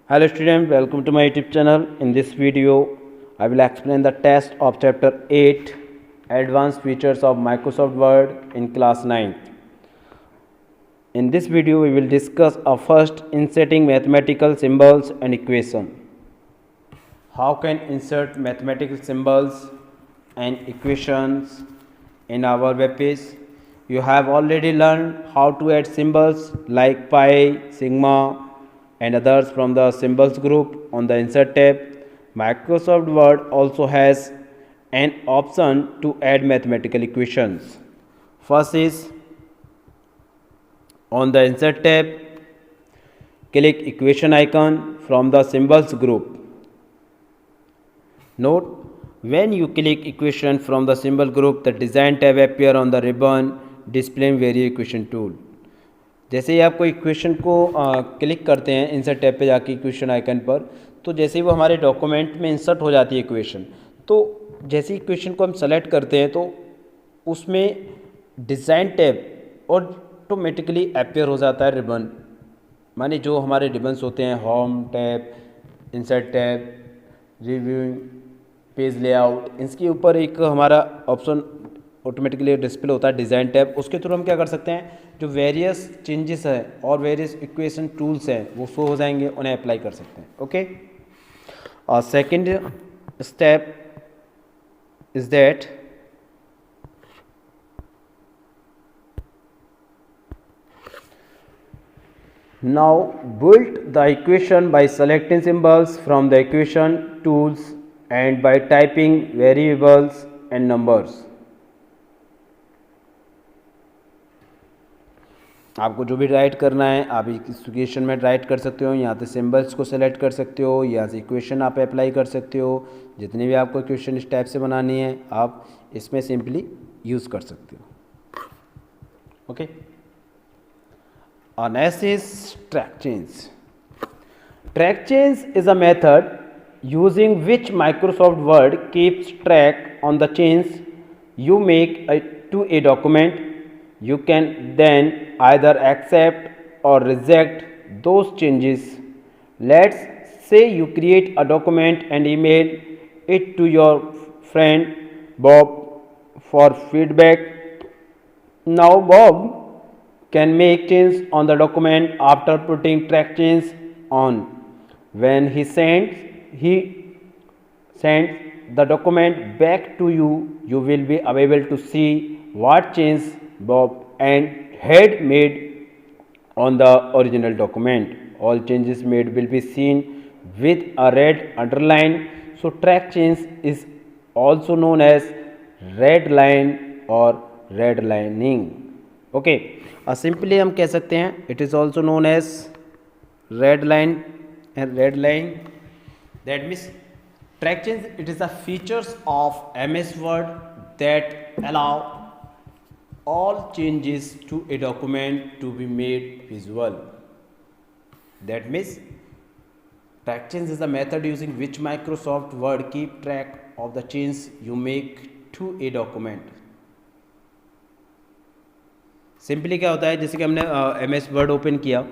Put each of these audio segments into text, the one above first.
Hello student, welcome to my YouTube channel. In this video, I will explain the test of chapter 8 Advanced Features of Microsoft Word in class 9th. In this video, we will discuss first inserting mathematical symbols and equation. How can insert mathematical symbols and equations in our web page? You have already learned how to add symbols like pi, sigma, and others from the symbols group on the insert tab. Microsoft Word also has an option to add mathematical equations. First is on the insert tab, click equation icon from the symbols group. Note, when you click equation from the symbol group, the design tab appear on the ribbon displaying various equation tool. जैसे ही आपको equation को click करते हैं insert tab पे जाके equation icon पर, तो जैसे ही वो हमारे डॉक्यूमेंट में इंसर्ट हो जाती है इक्वेशन, तो जैसे ही इक्वेशन को हम सेलेक्ट करते हैं तो उसमें डिज़ाइन टैब ऑटोमेटिकली अपीयर हो जाता है रिबन, माने जो हमारे रिबन्स होते हैं home tab, insert tab, reviewing, page layout, इसके ऊपर एक हमारा ऑप्शन ऑटोमेटिकली डिस्प्ले होता है डिज़ाइन टैब. उसके थ्रू हम क्या कर सकते हैं, जो वेरियस चेंजेस हैं और वेरियस इक्वेशन टूल्स हैं वो शो हो जाएंगे, उन्हें अप्लाई कर सकते हैं. ओके, और second step is that now build the equation by selecting symbols from the equation tools and by typing variables and numbers. आपको जो भी राइट करना है आप इस इक्वेशन में राइट कर सकते हो, यहाँ से सिंबल्स को सेलेक्ट कर सकते हो, यहाँ से इक्वेशन आप अप्लाई कर सकते हो. जितनी भी आपको इक्वेशन इस टाइप से बनानी है आप इसमें सिंपली यूज़ कर सकते हो. Okay, next is track change. Track change is a method using which Microsoft Word keeps track on the changes you make to a document. You can then either accept or reject those changes. Let's say you create a document and email it to your friend Bob for feedback. Now Bob can make changes on the document after putting track change on. When he sends the document back to you, you will be able to see what changes Bob and had made on the original document. All changes made will be seen with a red underline. So track change is also known as red line or redlining. Okay, simply हम कह सकते हैं it is also known as red line and red line. That means track change it is the features of MS word that allow all changes to a document to be made visual. That means track change is the method using which Microsoft Word keep track of the changes you make to a document. Simply क्या होता है, जैसे कि हमने MS word open किया,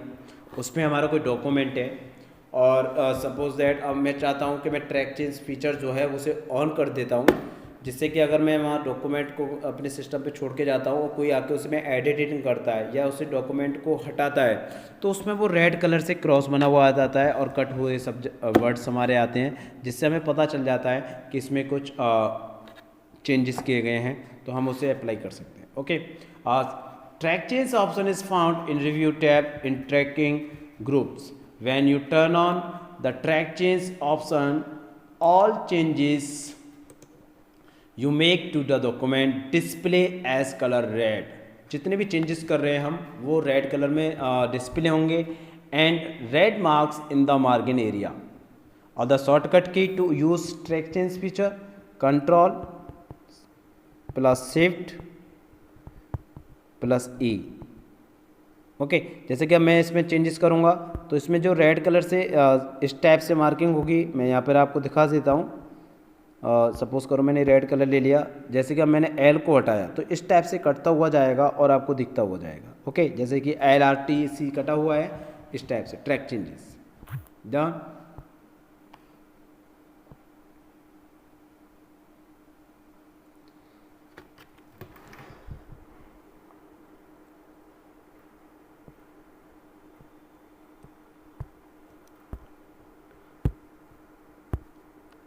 उसमें हमारा कोई डॉक्यूमेंट है और सपोज दैट अब मैं चाहता हूँ कि मैं ट्रैक चेंज फीचर जो है उसे ऑन कर देता हूँ, जिससे कि अगर मैं वहाँ डॉक्यूमेंट को अपने सिस्टम पे छोड़ के जाता हूँ और कोई आके उसमें एडिटिंग करता है या उस डॉक्यूमेंट को हटाता है तो उसमें वो रेड कलर से क्रॉस बना हुआ आ जाता है और कट हुए सब वर्ड्स हमारे आते हैं, जिससे हमें पता चल जाता है कि इसमें कुछ चेंजेस किए गए हैं, तो हम उसे अप्लाई कर सकते हैं. Okay, track change option is found in review tab in tracking groups. When you turn on the track change option, all changes you make to the document display as color red. जितने भी changes कर रहे हैं हम वो red colour में display होंगे and red marks in the margin area. और the shortcut key to use track change feature control plus shift plus E. Okay, जैसे कि अब मैं इसमें चेंजेस करूँगा तो इसमें जो रेड कलर से इस टाइप से मार्किंग होगी, मैं यहाँ पर आपको दिखा देता हूँ. सपोज़ करो मैंने रेड कलर ले लिया, जैसे कि अब मैंने L को हटाया तो इस टाइप से कटता हुआ जाएगा और आपको दिखता हुआ जाएगा. ओके, जैसे कि LRTC कटा हुआ है इस टाइप से track changes. Done.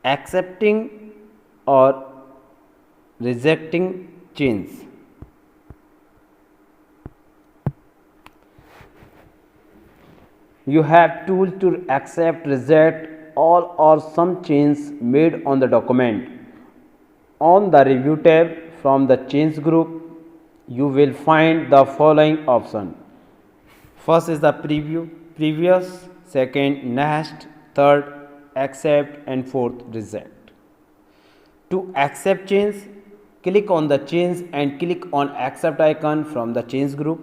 Accepting or rejecting change. You have tools to accept, reject all or some changes made on the document. On the review tab from the change group, you will find the following option. First is the preview, previous, second next, third accept and fourth reject. To accept change, click on the change and click on accept icon from the change group.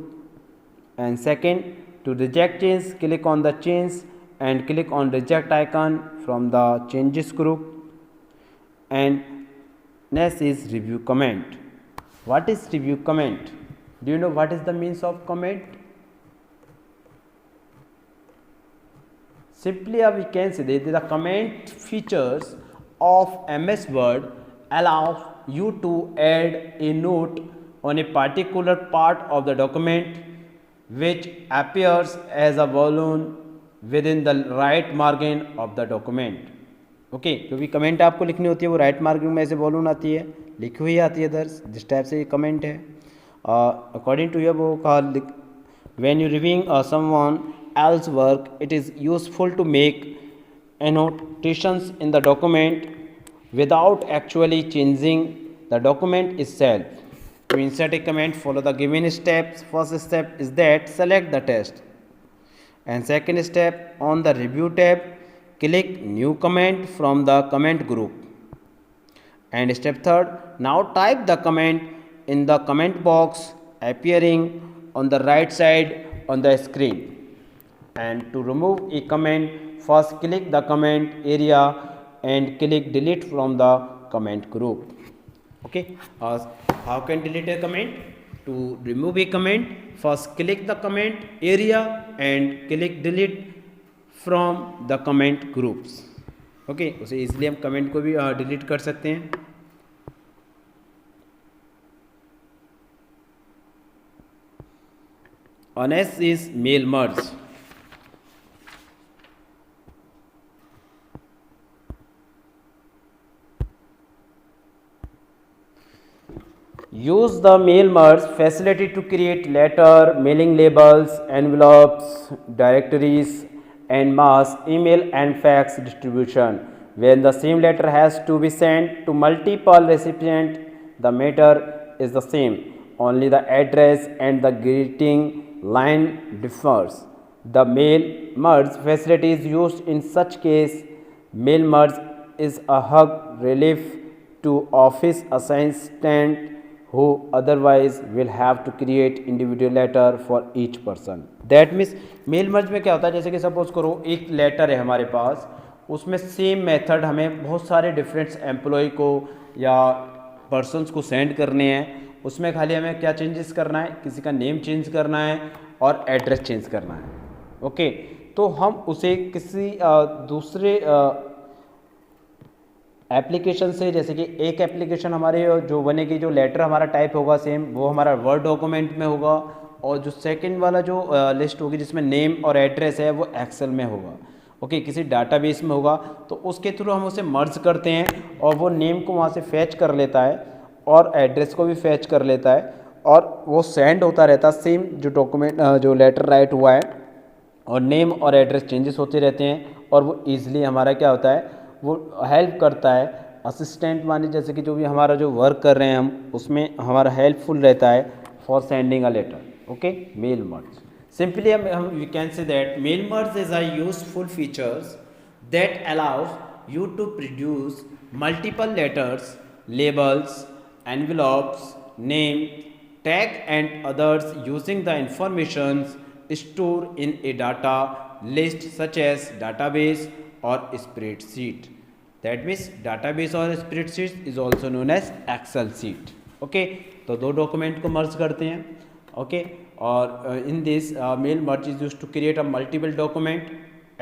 And second, to reject change, click on the change and click on reject icon from the changes group. And next is review comment. What is review comment? Do you know what is the means of comment? Simply we can say that the comment features of MS Word allows you to add a note on a particular part of the document which appears as a balloon within the right margin of the document. Okay जो भी comment आपको लिखनी होती है वो right margin में ऐसे balloon आती है, लिखी हुई आती है दर्ज, जिस टाइप से ये कमेंट है. अकॉर्डिंग टू योर वो कहा when you reviewing someone else work it is useful to make annotations in the document without actually changing the document itself. To insert a comment, follow the given steps. First step is that select the text, and second step, on the review tab, click new comment from the comment group, and step third, now type the comment in the comment box appearing on the right side on the screen. And to remove a comment, first click the comment area and click delete from the comment group. Okay, how can delete a comment? To remove a comment, first click the comment area and click delete from the comment groups. Okay, उसे इसलिए हम comment को भी delete कर सकते हैं. Next is mail merge. Use the mail merge facility to create letter, mailing labels, envelopes, directories, and mass email and fax distribution. When the same letter has to be sent to multiple recipients, the matter is the same. Only the address and the greeting line differs. The mail merge facility is used in such case. Mail merge is a hug relief to office assistant who otherwise will have to create individual letter for each person. That means mail merge में क्या होता है, जैसे कि suppose करो एक letter है हमारे पास, उसमें सेम मेथड हमें बहुत सारे डिफरेंट एम्प्लॉय को या पर्सन्स को सेंड करने हैं. उसमें खाली हमें क्या चेंजेस करना है, किसी का नेम चेंज करना है और एड्रेस चेंज करना है. ओके, तो हम उसे किसी दूसरे एप्लीकेशन से, जैसे कि एक एप्लीकेशन हमारे जो बनेगी, जो लेटर हमारा टाइप होगा सेम वो हमारा वर्ड डॉक्यूमेंट में होगा, और जो सेकंड वाला जो लिस्ट होगी जिसमें नेम और एड्रेस है वो एक्सेल में होगा. ओके, किसी डाटाबेस में होगा. तो उसके थ्रू हम उसे मर्ज करते हैं और वो नेम को वहाँ से फैच कर लेता है और एड्रेस को भी फैच कर लेता है और वो सेंड होता रहता है सेम जो डॉक्यूमेंट जो लेटर राइट हुआ है, और नेम और एड्रेस चेंजेस होते रहते हैं. और वो ईजिली हमारा क्या होता है, वो हेल्प करता है असिस्टेंट माने, जैसे कि जो भी हमारा जो वर्क कर रहे हैं हम उसमें हमारा हेल्पफुल रहता है for sending a letter. Okay, mail merge. Simply हम we can say that mail merge is a useful features that allows you to produce multiple letters, labels, envelopes, name, tag and others using the informations stored in a data list such as database or spreadsheet. That means database or spreadsheet is also known as Excel sheet. Okay, तो दो document को मर्ज करते हैं. Okay, और in this mail merge is used to create a multiple document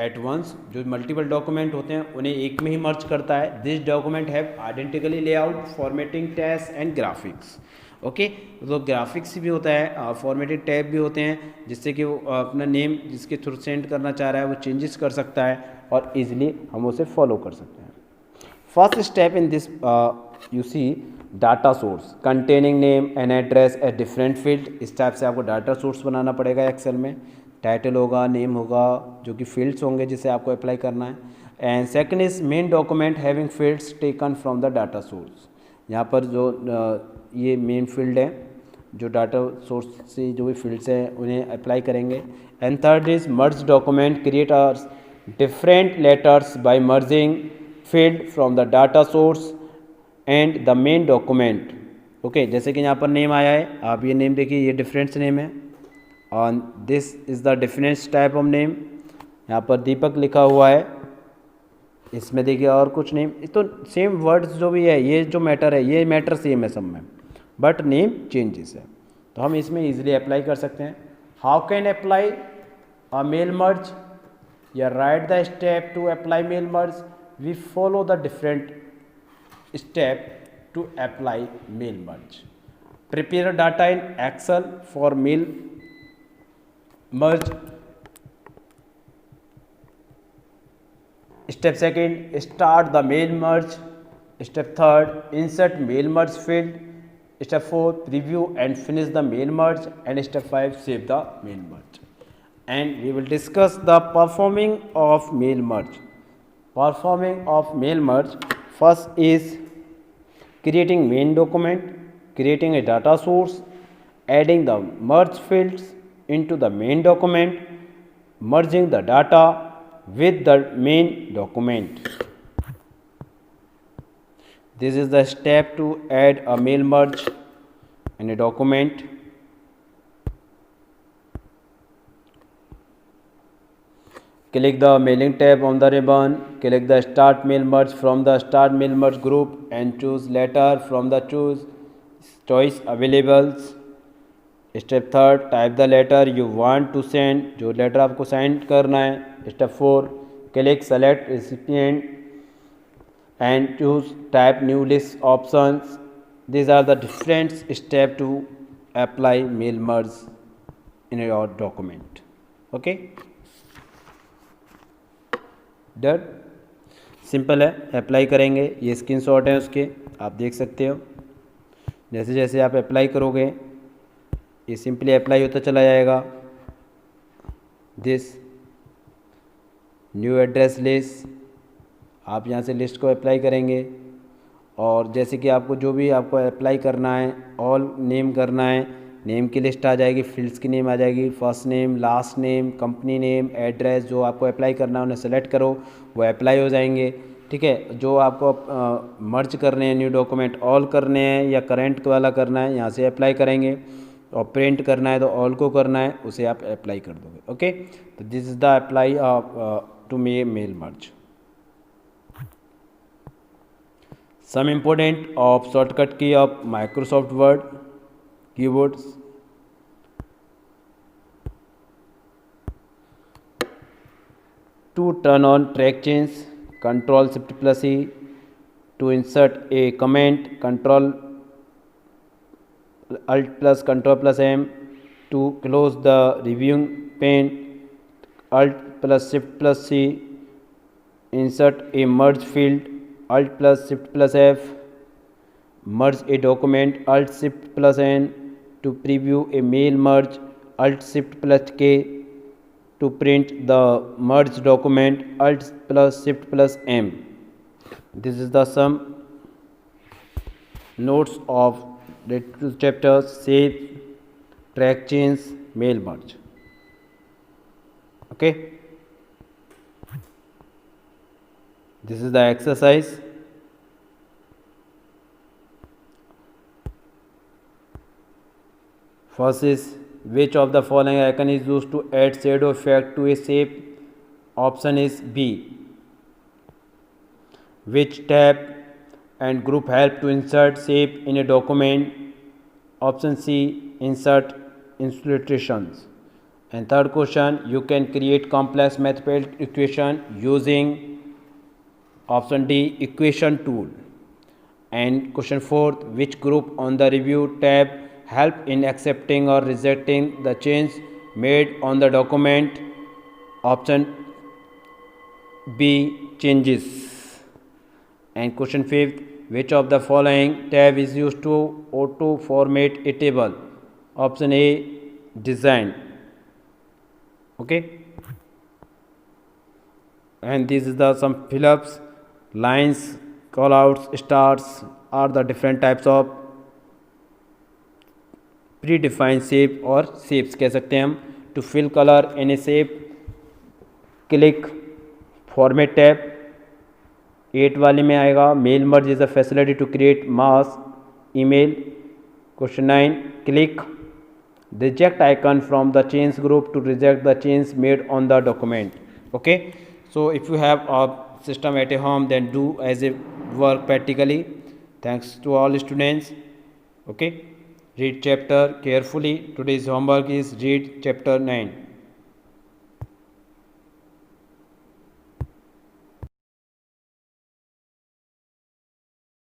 at once, जो multiple document होते हैं उन्हें एक में ही मर्ज करता है। This document have identically layout, formatting, text and graphics. Okay, तो ग्राफिक्स भी होता है, फॉर्मेटिंग टैब भी होते हैं, जिससे कि वो अपना नेम जिसके थ्रू सेंड करना चाह रहा है वो चेंजेस कर सकता है और इजीली हम उसे फॉलो कर सकते हैं। First step in this you see data source containing name and address a different field. इस टाइप से आपको डाटा सोर्स बनाना पड़ेगा एक्सेल में। टाइटल होगा, नेम होगा, जो कि फील्ड्स होंगे जिसे आपको अप्लाई करना है। And second is main document having fields taken from the data source. यहाँ पर जो ये मेन फील्ड है, जो डाटा सोर्स से जो भी फील्ड्स हैं उन्हें अप्लाई करेंगे। And third is merge document create different letters by merging field from the data source and the main document. Okay, जैसे कि यहाँ पर नेम आया है, आप ये नेम देखिए, ये डिफरेंस नेम है और this is the difference type of name. यहाँ पर दीपक लिखा हुआ है, इसमें देखिए और कुछ नेम, तो सेम वर्ड्स जो भी है, ये जो मैटर है ये मैटर सेम है सब में, बट नेम चेंजेस है। तो हम इसमें इजीली अप्लाई कर सकते हैं। How can apply a mail merge या write the step to apply mail merge. We follow the different step to apply mail merge. Prepare data in Excel for mail merge. Step second, start the mail merge. Step third, insert mail merge field. Step 4, preview and finish the mail merge. And step 5, save the mail merge. And we will discuss the performing of mail merge. Performing of mail merge, first is creating main document, creating a data source, adding the merge fields into the main document, merging the data with the main document. This is the step to add a mail merge in a document. Click the mailing tab on the ribbon, click the start mail merge from the start mail merge group and choose letter from the choice available. Step third, type the letter you want to send, जो letter आपको send करना है। Step 4, click select recipient and choose type new list options. These are the different steps to apply mail merge in your document. Okay, done, simple है। Apply करेंगे, ये screenshot है उसके, आप देख सकते हो। जैसे जैसे आप अप्लाई करोगे ये सिंपली अप्लाई होता चला जाएगा। दिस न्यू एड्रेस लिस्ट, आप यहाँ से लिस्ट को अप्लाई करेंगे और जैसे कि आपको जो भी आपको अप्लाई करना है, ऑल नेम करना है, नेम की लिस्ट आ जाएगी, फील्ड्स की नेम आ जाएगी, first name, last name, company name, address, जो आपको अप्लाई करना है उन्हें सेलेक्ट करो, वो अप्लाई हो जाएंगे। ठीक है, जो आपको मर्ज करने हैं न्यू डॉक्यूमेंट, ऑल करने हैं या करेंट वाला करना है, यहाँ से अप्लाई करेंगे और प्रिंट करना है तो ऑल को करना है, उसे आप अप्लाई कर दोगे। ओके, तो this is the apply to mail merge. Some important of shortcut की of Microsoft Word keywords. To turn on track change, Control Shift plus E. To insert a comment, Control Alt plus Control plus M. To close the reviewing pane, Alt plus Shift plus C. Insert a merge field, Alt plus Shift plus F. Merge a document, Alt Shift plus N. To preview a mail merge, Alt Shift plus K. To print the merged document, Alt plus Shift plus M. This is the sum notes of the two chapters: save, track change, mail merge. Okay, this is the exercise. First is, which of the following icon is used to add shadow effect to a shape? Option is B. Which tab and group help to insert shape in a document? Option C, insert illustrations. And third question, you can create complex mathematical equation using option D, equation tool. And question fourth, which group on the review tab help in accepting or rejecting the change made on the document? Option B, changes. And question fifth, which of the following tab is used to auto format a table? Option A, design. Okay, and this is the some fill-ups, lines, callouts, stars are the different types of predefined shape और shapes कह सकते हैं हम. To fill color in a shape, click format tab. 8 वाले में आएगा mail merge is a facility to create mass email. Question 9, click reject icon from the change group to reject the change made on the document. Okay, so if you have a system at a home, then do as a work practically. Thanks to all students. Okay, read chapter carefully. Today's homework is read chapter 9.